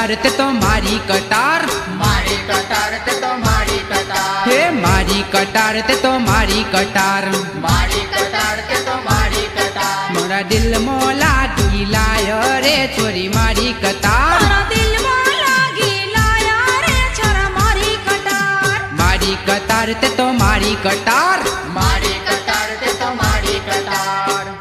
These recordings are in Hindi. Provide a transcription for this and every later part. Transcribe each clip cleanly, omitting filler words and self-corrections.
कतार ते तो मारी कतार, मारी कतार ते तो मारी कतार, हे मारी कतार ते तो मारी कतार, मारी कतार ते तो मारी कतार। मोरा दिल में लागी लायो रे छोरी मारी कतार, मारा दिल में लागी लाया रे छोरा मारी कतार, मारी कतार ते तो मारी कतार, मारी कतार ते तो मारी कतार।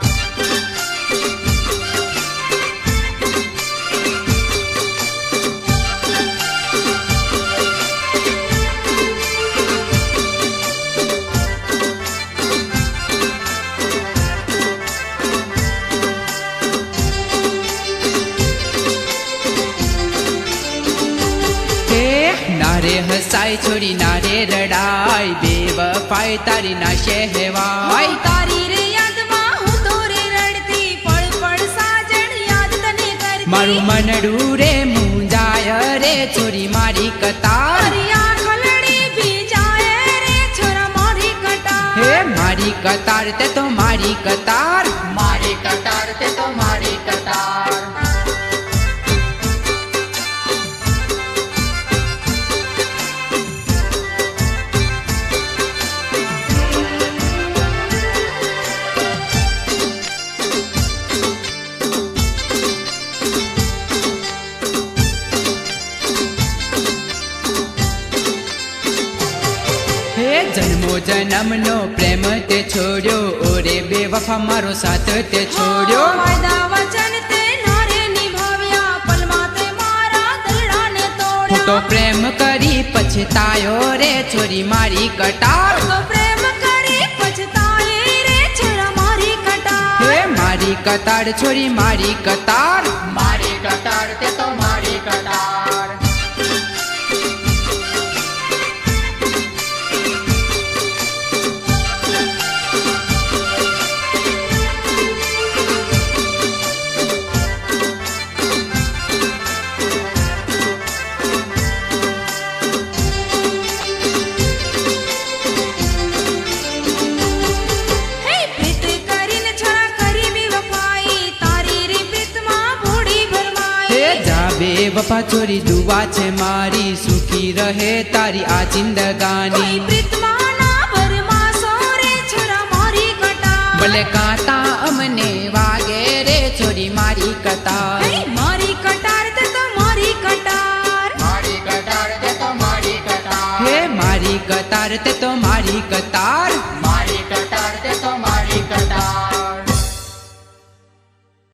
नारे हसाई छोरी नारे रडाई, बेवफाई तारी ना शेहवाई, तारी रे याद में हूँ तो रे रड़ती, पड़ पड़ साजन याद तने करती, मारू मनडू रे मुंजाय रे छोरी मारी कतार, मारी आँख लड़ी भी जाए रे छोरा मारी कतार, हे मारी कतार ते तो मारी कतार, मारी कतार ते तो मारी कतार। जन्मो जन्म नो प्रेम ते छोड़ो, ओरे बेवफा मारो साथ ते छोड़ो, वायदा वचन ते नारे निभाव्या, पल माते मारा दिलड़ा ने तोड़्या, तो प्रेम करी पछतायो रे छोरी मारी कतार, तो प्रेम करी पछताए रे छोरा मारी कतार, हे मारी कतार छोरी मारी कतार, मारी कतार ते तो मारी कतार। बेवफा छोरी दुआ छे मारी, सुखी रहे तारी आ जिंदगानी, प्रीतमाना बरमासो रे छोरा मारी कतार, भले कांटा अमने वागे रे छोरी मारी कतार, मारी कतार ते तो मारी कतार, मारी कतार ते तो मारी कतार, हे मारी कतार ते तो मारी कतार।